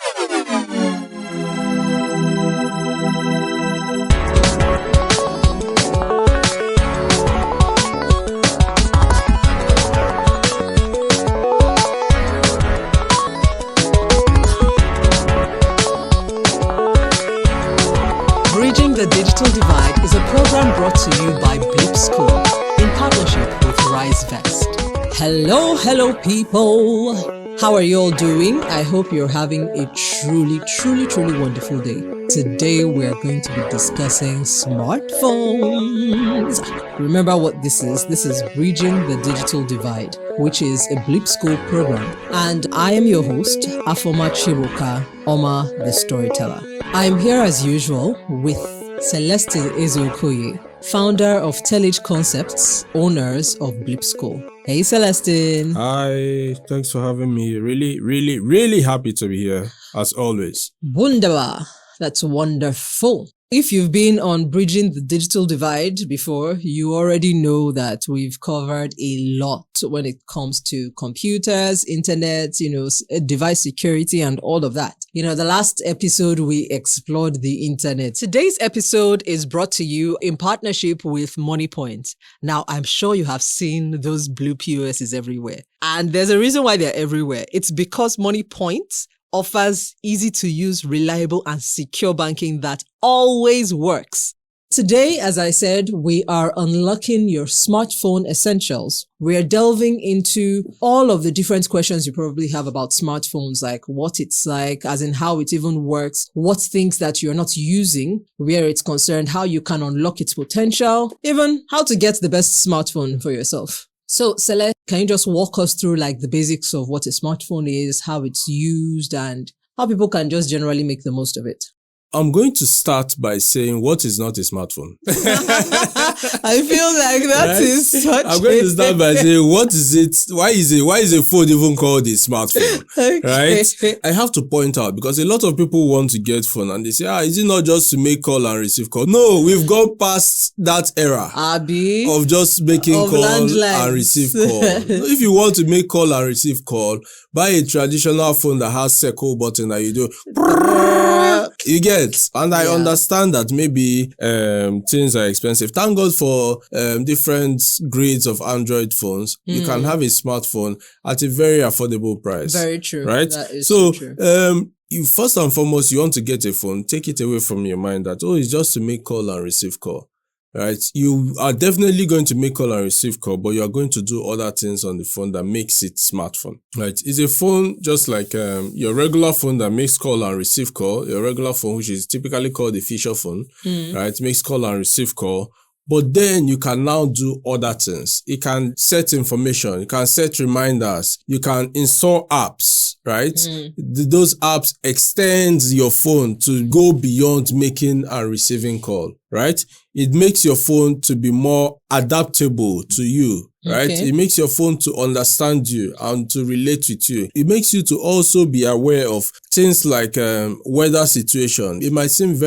Bridging the Digital Divide is a program brought to you by Blip School in partnership with Rise Vest. Hello people. How are you all doing? I hope you're having a truly wonderful day. Today we're going to be discussing smartphones. Remember what this is. This is Bridging the Digital Divide, which is a Blip School program. And I am your host, Afoma Chibuka Oma, the storyteller. I'm here as usual with Celestine Ezeokoye, founder of Telage Concepts, owners of Blip School. Hey Celestine. Hi, thanks for having me. Really happy to be here, as always. Wunderbar. That's wonderful. If you've been on Bridging the Digital Divide before, you already know that we've covered a lot when it comes to computers, internet, device security and all of that. The last episode we explored the internet. Today's episode is brought to you in partnership with MoneyPoint. Now, I'm sure you have seen those blue POSs everywhere. And there's a reason why they're everywhere. It's because MoneyPoint offers easy-to-use, reliable, and secure banking that always works. Today, as I said, we are unlocking your smartphone essentials. We are delving into all of the different questions you probably have about smartphones, like what it's like, as in how it even works, what things that you're not using, where it's concerned, how you can unlock its potential, even how to get the best smartphone for yourself. So, Celeste, can you just walk us through the basics of what a smartphone is, how it's used, and how people can just generally make the most of it? I'm going to start by saying what is not a smartphone. I feel like that is such I'm going to start by saying what is it? Why is a phone even called a smartphone? Okay. Right? I have to point out because a lot of people want to get phone and they say, is it not just to make call and receive call? No, we've gone past that era of just making call landlines and receive call. If you want to make call and receive call, buy a traditional phone that has circle button that you do. You get, and I understand that maybe things are expensive. Thank God for different grades of Android phones. You can have a smartphone at a very affordable price. Very true. Right? That is so true. You first and foremost, you want to get a phone, take it away from your mind that, it's just to make call and receive call. Right? You are definitely going to make call and receive call, but you are going to do other things on the phone that makes it smartphone. Right? It's a phone just like your regular phone that makes call and receive call. Your regular phone, which is typically called a feature phone, right? Makes call and receive call. But then you can now do other things. You can set information. You can set reminders. You can install apps, right? Those apps extend your phone to go beyond making and receiving call, right? It makes your phone to be more adaptable to you, right? Okay. It makes your phone to understand you and to relate with you. It makes you to also be aware of things like weather situation. It might seem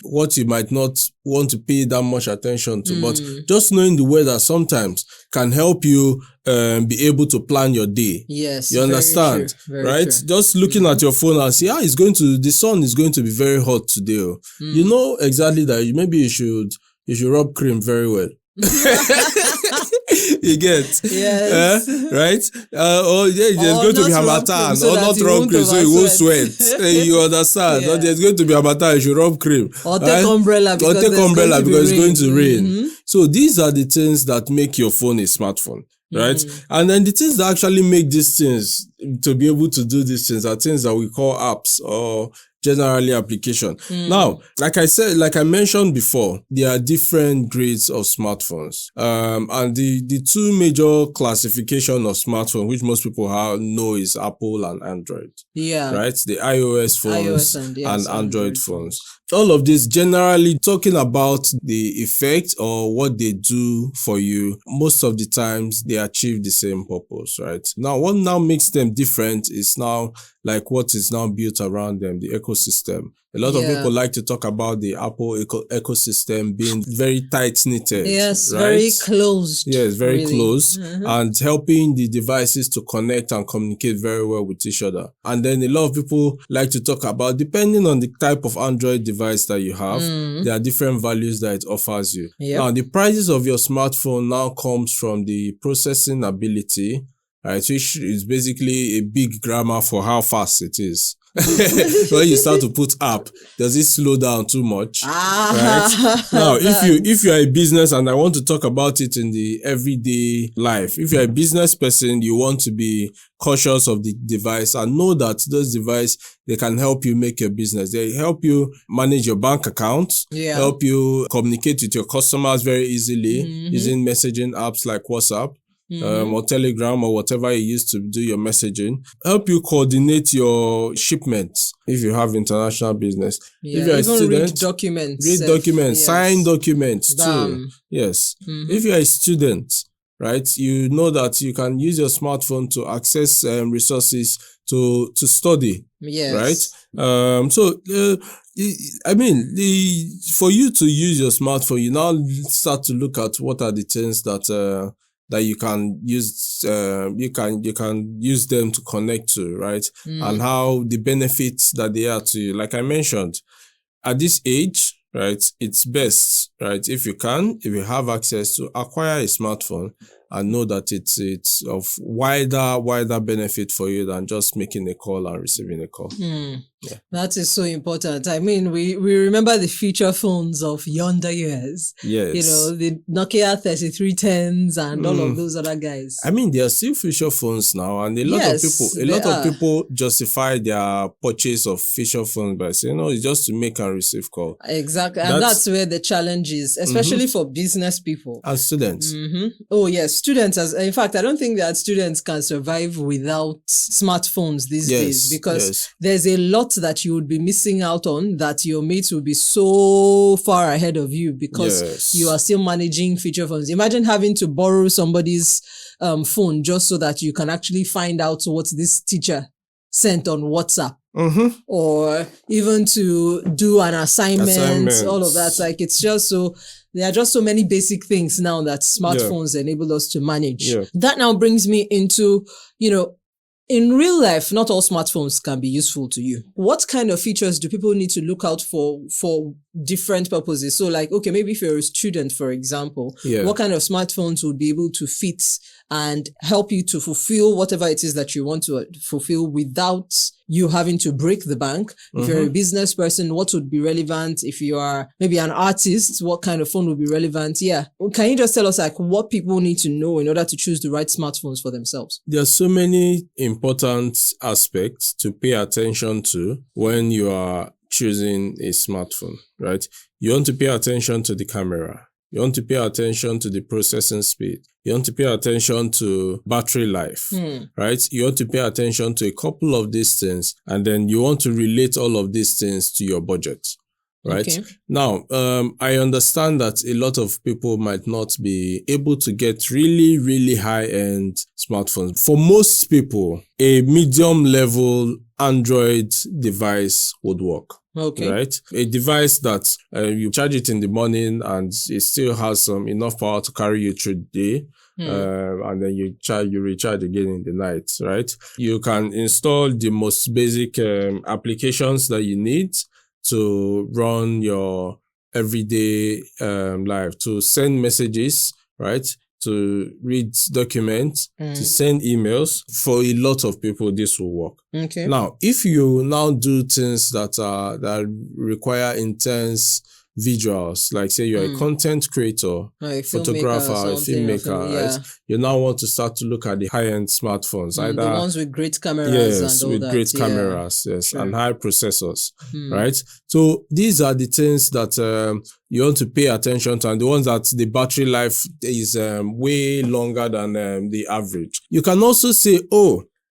what you might not want to pay that much attention to, but just knowing the weather sometimes can help you be able to plan your day. Yes. You understand, very right? true. Just looking at your phone and see, the sun is going to be very hot today. You know exactly that maybe you should rub cream very well. You get, yes, right? There's going to be harmattan, so or not rub cream, so you won't sweat. You understand? Or there's going to be harmattan, you should rub cream. Or take umbrella because it's going to rain. So these are the things that make your phone a smartphone. Right? And then the things that actually make these things to be able to do these things are things that we call apps or generally application. Now, like I mentioned before, there are different grades of smartphones. And the two major classification of smartphone, which most people know is Apple and Android. Yeah. Right? The iOS phones and Android phones. all of this generally talking about the effect or what they do for you, most of the times they achieve the same purpose, right? Now, what now makes them different is now like what is now built around them, the ecosystem. A lot of people like to talk about the Apple ecosystem being very tight-knitted, yes, right? very closed. Yes, very really. close, and helping the devices to connect and communicate very well with each other. And then a lot of people like to talk about, depending on the type of Android device that you have, there are different values that it offers you. Yep. Now, the prices of your smartphone now comes from the processing ability, right, which is basically a big grammar for how fast it is. When you start to put app, does it slow down too much? Right? Now, if you're a business, and I want to talk about it in the everyday life, if you're a business person, you want to be cautious of the device and know that those devices, they can help you make your business. They help you manage your bank account, help you communicate with your customers very easily using messaging apps like WhatsApp. Or Telegram or whatever you use to do your messaging, help you coordinate your shipments if you have international business. If you're a student, read documents, sign documents too. Yes. If you're a student, right, you know that you can use your smartphone to access resources to study. Yes. Right. I mean, for you to use your smartphone, you now start to look at what are the things that you can use, you can use them to connect to, right? And how the benefits that they are to you. Like I mentioned, at this age, right, it's best, right, if you have access to acquire a smartphone and know that it's of wider benefit for you than just making a call and receiving a call. Yeah. That is so important. I mean, we remember the feature phones of yonder years. Yes. You know, the Nokia 3310s and all of those other guys. I mean, there are still feature phones now, and a lot of people justify their purchase of feature phones by saying, "No, it's just to make and receive call." Exactly, and that's where the challenge is, especially for business people and students. Oh yes, students. In fact, I don't think that students can survive without smartphones these days, because there's a lot that you would be missing out on that your mates will be so far ahead of you because you are still managing feature phones. Imagine having to borrow somebody's phone just so that you can actually find out what this teacher sent on WhatsApp. Or even to do an assignment, all of that. Like, it's just so, there are just so many basic things now that smartphones enable us to manage. That now brings me into, in real life, not all smartphones can be useful to you. What kind of features do people need to look out for different purposes? So like, okay, maybe if you're a student, for example, what kind of smartphones would be able to fit and help you to fulfill whatever it is that you want to fulfill without you having to break the bank? If you're a business person, what would be relevant? If you are maybe an artist, what kind of phone would be relevant? Can you just tell us like what people need to know in order to choose the right smartphones for themselves? There's so many important aspects to pay attention to when you are choosing a smartphone, right? You want to pay attention to the camera. You want to pay attention to the processing speed. You want to pay attention to battery life, right? You want to pay attention to a couple of these things, and then you want to relate all of these things to your budget, right? Okay. Now, I understand that a lot of people might not be able to get really, really high-end smartphones. For most people, a medium-level Android device would work. Okay. Right? A device that you charge it in the morning and it still has enough power to carry you through the day. And then you recharge again in the night, right? You can install the most basic applications that you need to run your everyday life, to send messages, right? To read documents, to send emails. For a lot of people, this will work. Okay. Now, if you now do things that require intense visuals, like say you're a content creator, like photographer, a filmmaker, right? You now want to start to look at the high-end smartphones, either the ones with great cameras, and all with that. Great cameras, and high processors, right? So these are the things that you want to pay attention to, and the ones that the battery life is way longer than the average. You can also say,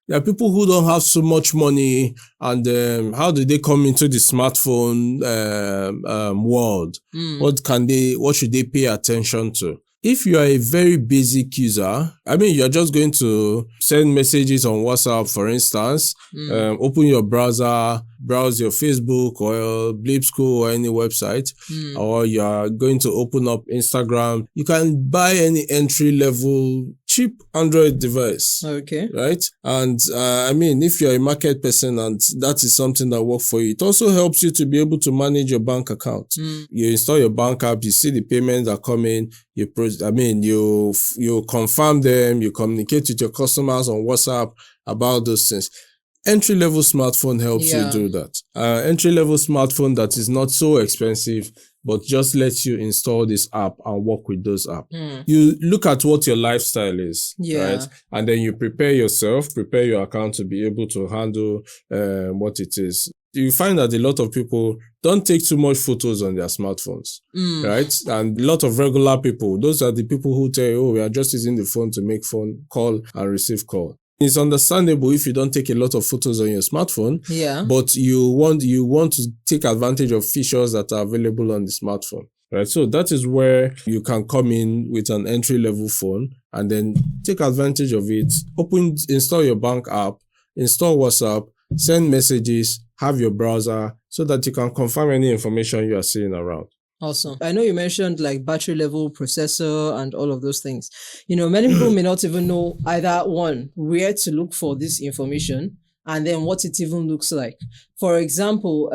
There are people who don't have so much money, and how do they come into the smartphone world? What should they pay attention to? If you are a very basic user, I mean, you're just going to send messages on WhatsApp, for instance, open your browser, browse your Facebook or Blip School or any website, or you're going to open up Instagram. You can buy any entry-level cheap Android device. Okay. Right? And I mean, if you're a market person and that is something that works for you, it also helps you to be able to manage your bank account. You install your bank app, you see the payments that come in, you confirm them, you communicate with your customers on WhatsApp about those things. Entry-level smartphone helps you do that. Entry-level smartphone that is not so expensive, but just lets you install this app and work with those apps. You look at what your lifestyle is, right? And then you prepare your account to be able to handle what it is. You find that a lot of people don't take too much photos on their smartphones, right? And a lot of regular people, those are the people who tell you, oh, we are just using the phone to make phone call and receive call. It's understandable if you don't take a lot of photos on your smartphone, but you want to take advantage of features that are available on the smartphone, right? So that is where you can come in with an entry-level phone and then take advantage of it. Install your bank app, install WhatsApp, send messages, have your browser so that you can confirm any information you are seeing around. Awesome. I know you mentioned like battery level, processor, and all of those things. You know, many people may not even know either one, where to look for this information and then what it even looks like. For example,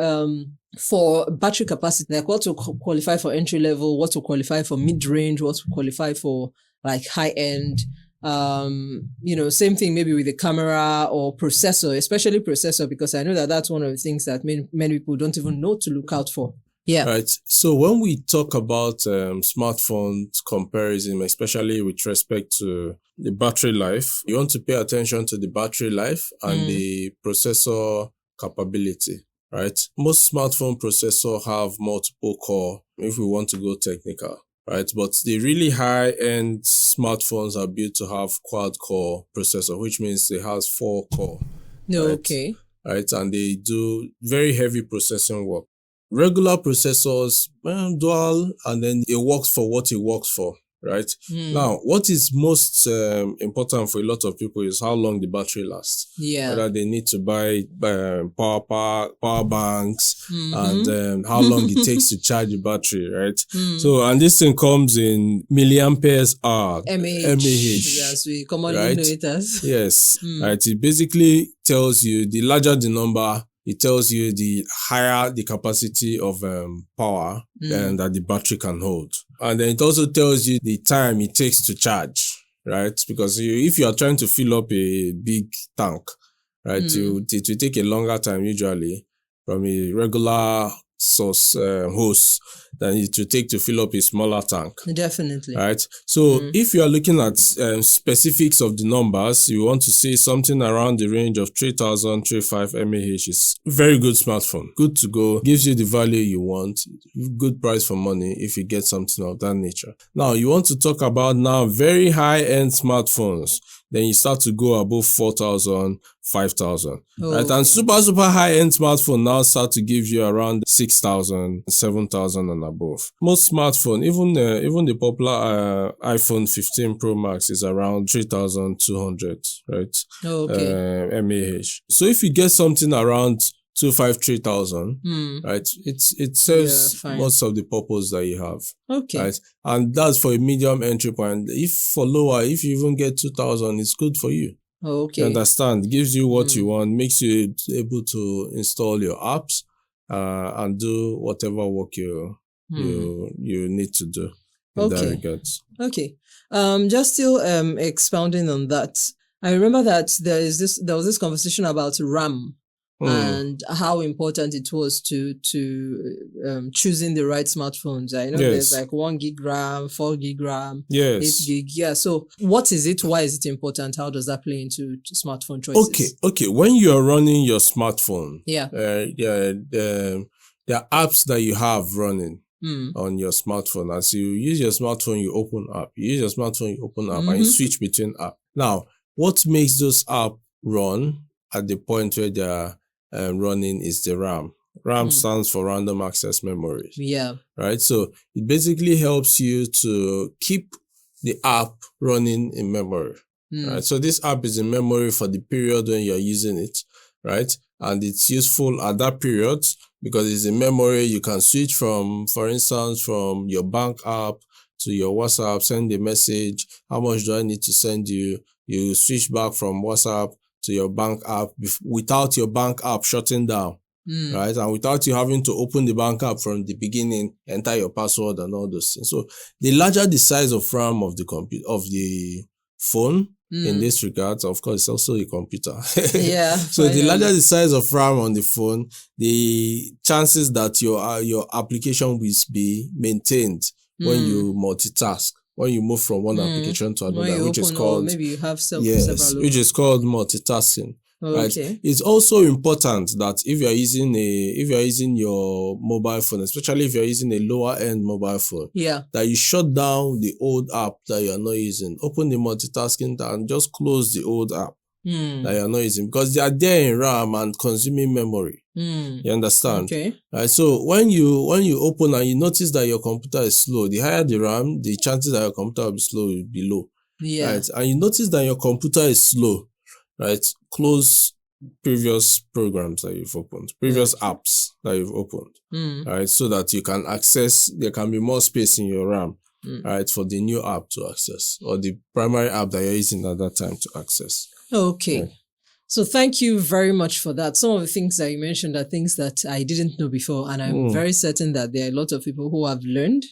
for battery capacity, like what to qualify for entry level, what to qualify for mid range, what to qualify for like high end. You know, same thing maybe with the camera or processor, especially processor, because I know that that's one of the things that many people don't even know to look out for. Yeah. Right. So when we talk about smartphone comparison, especially with respect to the battery life, you want to pay attention to the battery life and the processor capability, right? Most smartphone processors have multiple core if we want to go technical, right? But the really high-end smartphones are built to have quad-core processor, which means it has 4 core. Okay. Right. And they do very heavy processing work. Regular processors, dual, and then it works for what it works for, right? Now, what is most important for a lot of people is how long the battery lasts. Yeah. Whether they need to buy power banks and how long it takes to charge the battery, right? So, and this thing comes in milliamperes hour, mAh, as we commonly know it as. Yes, right. It basically tells you the larger the number, it tells you the higher the capacity of power that the battery can hold. And then it also tells you the time it takes to charge, right? Because if you are trying to fill up a big tank, right, it will take a longer time usually from a regular source hose than it will take to fill up a smaller tank. Definitely. Right. So if you are looking at specifics of the numbers, you want to see something around the range of 3035 mAh is very good smartphone. Good to go. Gives you the value you want. Good price for money if you get something of that nature. Now you want to talk about now very high-end smartphones. Then you start to go above 4,000, 5,000. Right? And super high-end smartphone now start to give you around 6,000, 7,000 and above. Most smartphone, even the popular iPhone 15 Pro Max is around 3,200, right? mAh. So if you get something around 2,500-3,000, right? It serves most of the purpose that you have. Okay. Right? And that's for a medium entry point. If for lower, if you even get 2,000, it's good for you. Okay. You understand? Gives you what you want, makes you able to install your apps, and do whatever work you need to do in that regards. Okay. Just still expounding on that. I remember that there was this conversation about RAM. And how important it was to choosing the right smartphones. I know there's like 1 gig RAM, 4 gig RAM, 8 gig. Yeah. So what is it? Why is it important? How does that play into smartphone choices? Okay. When you are running your smartphone, there are apps that you have running on your smartphone. As you use your smartphone, you open app. You use your smartphone, you open app, and you switch between app. Now, what makes those apps run at the point where they are running is the RAM. RAM stands for random access memory. Yeah. Right? So it basically helps you to keep the app running in memory. Right? So this app is in memory for the period when you're using it, right? And it's useful at that period because it's in memory. You can switch from, for instance, from your bank app to your WhatsApp, send a message. How much do I need to send you? You switch back from WhatsApp to your bank app without your bank app shutting down. Right? And without you having to open the bank app from the beginning, enter your password and all those things. So the larger the size of RAM of the the phone in this regard, of course, it's also a computer. Yeah. So the larger the size of RAM on the phone, the chances that your application will be maintained when you multitask, when you move from one application to another, which is called, maybe you have which is called multitasking. Right. Okay. It's also important that if you're using your mobile phone, especially if you're using a lower end mobile phone, that you shut down the old app that you're not using. Open the multitasking tab and just close the old app that you're not using because they are there in RAM and consuming memory. You understand? Okay. Right. So when you open and you notice that your computer is slow, the higher the RAM, the chances that your computer will be slow will be low. Yeah. Right. And you notice that your computer is slow. Right, close previous programs that you've opened, previous apps that you've opened, right, so that you can access, there can be more space in your RAM, right, for the new app to access or the primary app that you're using at that time to access. Okay. Right. So thank you very much for that. Some of the things that you mentioned are things that I didn't know before, and I'm very certain that there are a lot of people who have learned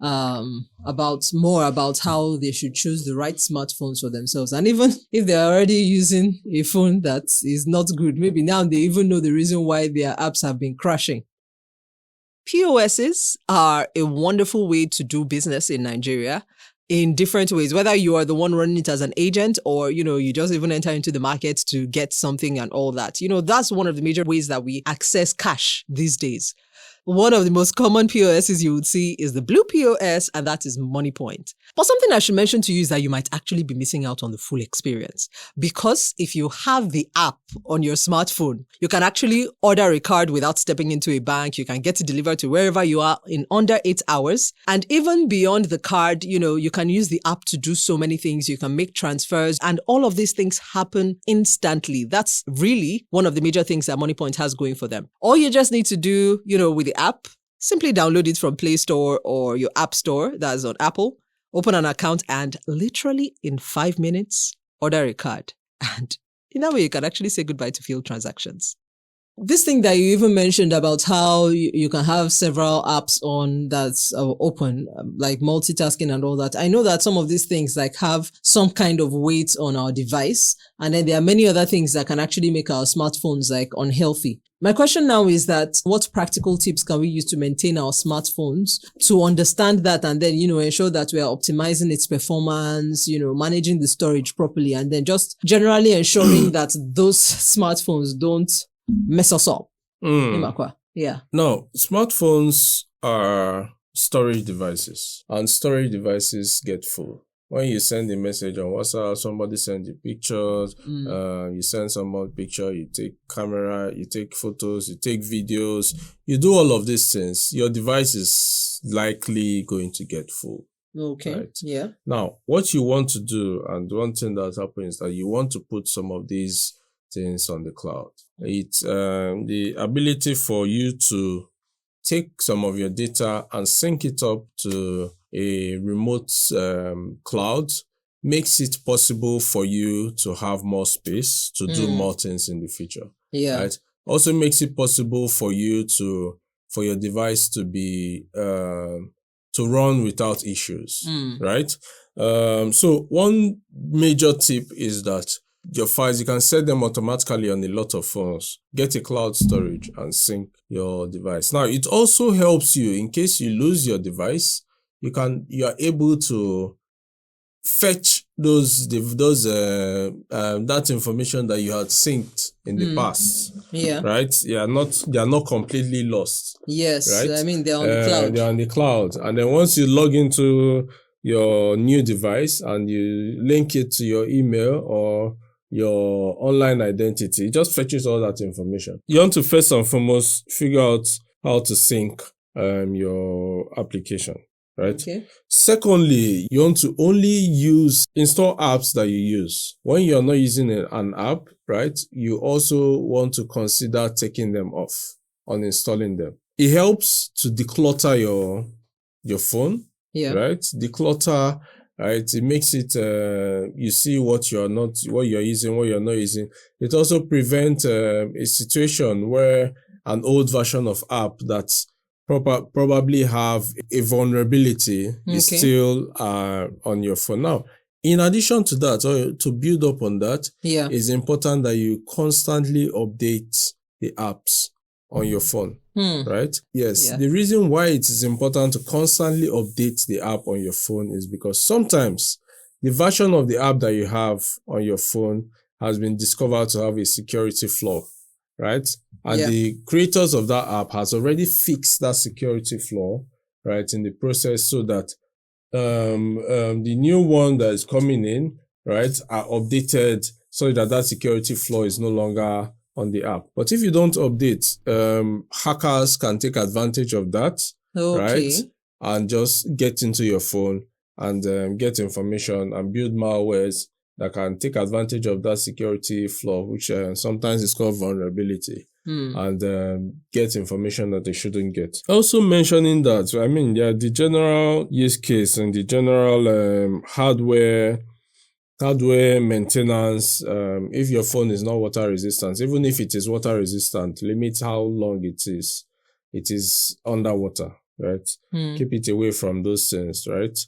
about how they should choose the right smartphones for themselves. And even if they're already using a phone that is not good, maybe now they even know the reason why their apps have been crashing. POSs are a wonderful way to do business in Nigeria in different ways, whether you are the one running it as an agent or, you just even enter into the market to get something and all that. That's one of the major ways that we access cash these days. One of the most common POSs you would see is the Blip POS, and that is Money Point. But something I should mention to you is that you might actually be missing out on the full experience. Because if you have the app on your smartphone, you can actually order a card without stepping into a bank. You can get it delivered to wherever you are in under 8 hours. And even beyond the card, you can use the app to do so many things. You can make transfers, and all of these things happen instantly. That's really one of the major things that Money Point has going for them. All you just need to do, with the app, simply download it from Play Store or your App Store, that's on Apple, open an account, and literally in 5 minutes, order a card. And in that way, you can actually say goodbye to failed transactions. This thing that you even mentioned about how you can have several apps on that's open, like multitasking and all that. I know that some of these things have some kind of weight on our device. And then there are many other things that can actually make our smartphones unhealthy. My question now is that what practical tips can we use to maintain our smartphones to understand that and then, ensure that we are optimizing its performance, managing the storage properly, and then just generally ensuring that those smartphones don't mess us up. Yeah. No, smartphones are storage devices, and storage devices get full. When you send a message on WhatsApp, somebody sends you pictures, you send someone a picture, you take camera, you take photos, you take videos, you do all of these things, your device is likely going to get full. Okay. Right? Yeah. Now, what you want to do, and one thing that happens is that you want to put some of these things on the cloud. It's the ability for you to take some of your data and sync it up to a remote cloud makes it possible for you to have more space to do more things in the future. Yeah. Right? Also makes it possible for you for your device to be to run without issues. Right? So one major tip is that your files, you can set them automatically on a lot of phones. Get a cloud storage and sync your device. Now, it also helps you in case you lose your device. You are able to fetch that information that you had synced in the past. Yeah. Right? They are not completely lost. Yes. Right? I mean, they're on the cloud. They're on the cloud. And then once you log into your new device and you link it to your email or your online identity. It just fetches all that information. You want to first and foremost figure out how to sync your application, right? Okay. Secondly, you want to only install apps that you use. When you're not using an app, right, you also want to consider taking them off, uninstalling them. It helps to declutter your phone, right? Declutter, right? It makes it, you see what you're using, what you're not using. It also prevents a situation where an old version of app that's probably have a vulnerability is still on your phone. Now, in addition to that, or to build up on that, it's important that you constantly update the apps on your phone, right? Yes. The reason why it is important to constantly update the app on your phone is because sometimes the version of the app that you have on your phone has been discovered to have a security flaw, right? And the creators of that app has already fixed that security flaw, right, in the process, so that the new one that is coming in, right, are updated so that security flaw is no longer on the app. But if you don't update, hackers can take advantage of that, right, and just get into your phone and get information and build malwares that can take advantage of that security flaw, which sometimes is called vulnerability, and get information that they shouldn't get. Also mentioning that, the general use case and the general hardware maintenance. If your phone is not water resistant, even if it is water resistant, limit how long it is underwater, right? Keep it away from those things, right?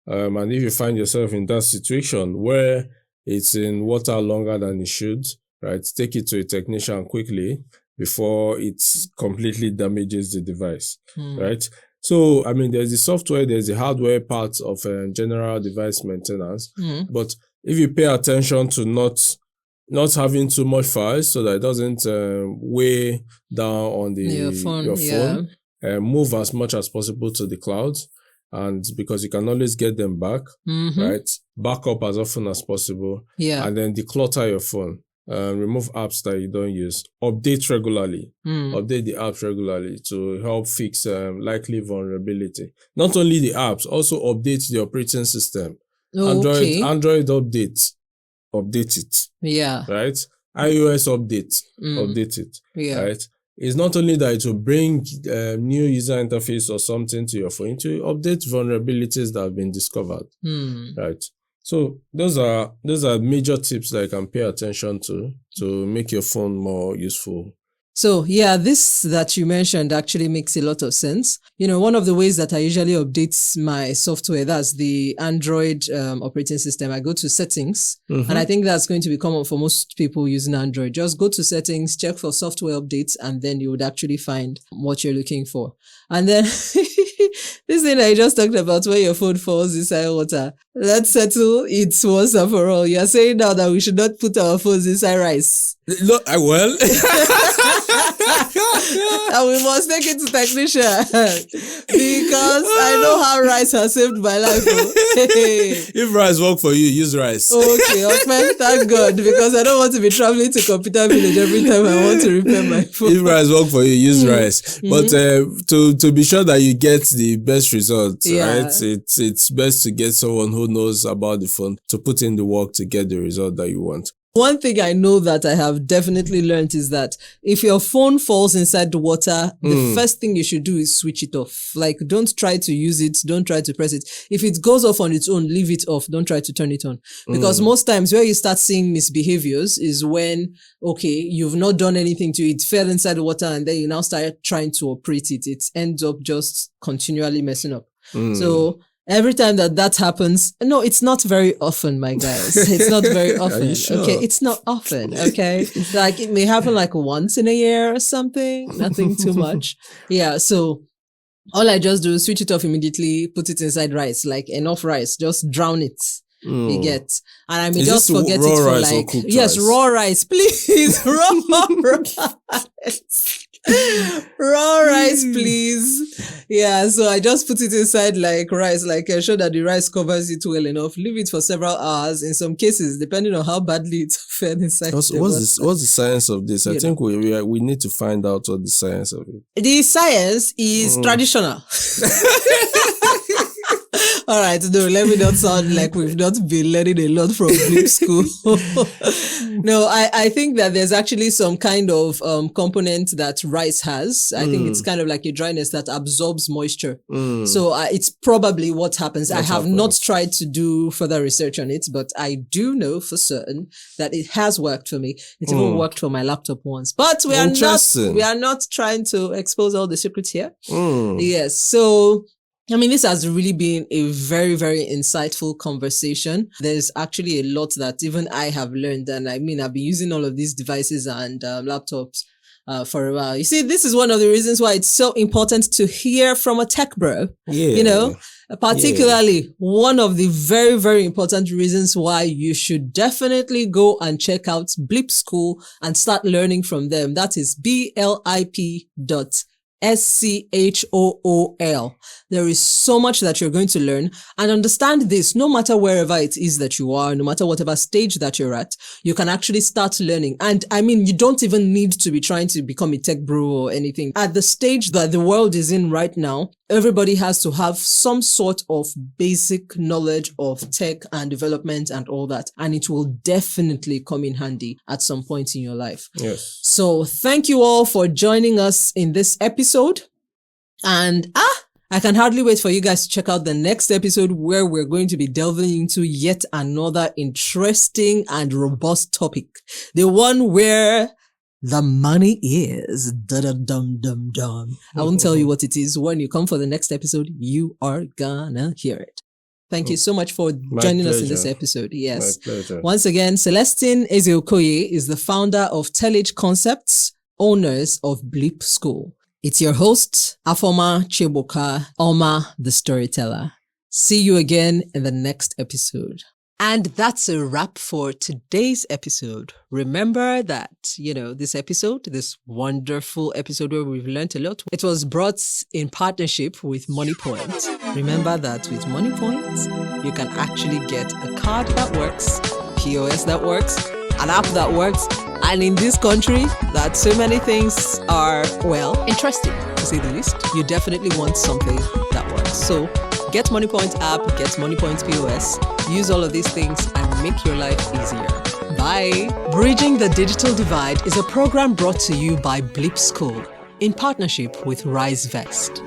And if you find yourself in that situation where it's in water longer than it should, right, take it to a technician quickly before it completely damages the device, right? So, there's the software, there's the hardware part of general device maintenance, but if you pay attention to not having too much files so that it doesn't weigh down on your phone, move as much as possible to the cloud, and because you can always get them back, right? Back up as often as possible, and then declutter your phone. Remove apps that you don't use. Update regularly. Update the apps regularly to help fix likely vulnerability. Not only the apps, also update the operating system. Android update it. Right? iOS update it. Right? It's not only that it will bring new user interface or something to your phone, it will update vulnerabilities that have been discovered. Right? So those are major tips that you can pay attention to make your phone more useful. So this that you mentioned actually makes a lot of sense. One of the ways that I usually update my software, that's the Android operating system. I go to settings, and I think that's going to be common for most people using Android. Just go to settings, check for software updates, and then you would actually find what you're looking for. And then this thing I just talked about, where your phone falls inside water, let's settle it once and for all. You're saying now that we should not put our phones inside rice. No, I will. And we must take it to technician because I know how rice has saved my life. If rice work for you, use rice. Okay, thank God, because I don't want to be traveling to Computer Village every time I want to repair my phone. If rice work for you, use rice. But to be sure that you get the best results, right? It's best to get someone who knows about the phone to put in the work to get the result that you want. One thing I know that I have definitely learned is that if your phone falls inside the water, the first thing you should do is switch it off. Like, don't try to use it. Don't try to press it. If it goes off on its own, leave it off. Don't try to turn it on. Because most times where you start seeing misbehaviors is when, you've not done anything to it, fell inside the water, and then you now start trying to operate it. It ends up just continually messing up. So every time that happens, no, it's not very often, my guys. It's not very often. Sure? Okay, it's not often. Okay, like it may happen like once in a year or something. Nothing too much. So all I just do is switch it off immediately, put it inside rice, like enough rice, just drown it. You get, and I may just forget it for like rice? Raw rice, please, raw rice. Raw rice, please. Yeah, so I just put it inside like rice, like ensure that the rice covers it well enough. Leave it for several hours. In some cases, depending on how badly it's fed inside. What's the science of this? I think we need to find out what the science of it. The science is traditional. All right, no, let me not sound like we've not been learning a lot from Blip school. No, I think that there's actually some kind of component that rice has. I think it's kind of like a dryness that absorbs moisture. So it's probably what happens. I have not tried to do further research on it, but I do know for certain that it has worked for me. It even worked for my laptop once. But we are not trying to expose all the secrets here. Yes, so I mean, this has really been a very, very insightful conversation. There's actually a lot that even I have learned. And I mean, I've been using all of these devices and laptops for a while. You see, this is one of the reasons why it's so important to hear from a tech bro. Yeah. You know, particularly one of the very, very important reasons why you should definitely go and check out Blip School and start learning from them. That is blip.school. There is so much that you're going to learn, and understand this, no matter wherever it is that you are, no matter whatever stage that you're at, you can actually start learning. And I mean, you don't even need to be trying to become a tech bro or anything. At the stage that the world is in right now, everybody has to have some sort of basic knowledge of tech and development and all that. And it will definitely come in handy at some point in your life. Yes. So thank you all for joining us in this episode. And I can hardly wait for you guys to check out the next episode, where we're going to be delving into yet another interesting and robust topic. The one where the money is. Da-da-dum-dum-dum. I won't tell you what it is. When you come for the next episode, you are gonna hear it. Thank you so much for joining us in this episode. Yes. My pleasure. Once again, Celestine Ezeokoye is the founder of Telage Concepts, owners of Blip School. It's your host, Afoma Cheboka, Oma the Storyteller. See you again in the next episode. And that's a wrap for today's episode. Remember that, this wonderful episode where we've learned a lot, it was brought in partnership with MoneyPoint. Remember that with MoneyPoint, you can actually get a card that works, POS that works, an app that works, and in this country that so many things are, interesting to say the least, you definitely want something that works. So get MoneyPoint app, get MoneyPoint POS, use all of these things and make your life easier. Bye. Bridging the Digital Divide is a program brought to you by Blip School in partnership with Rise Vest.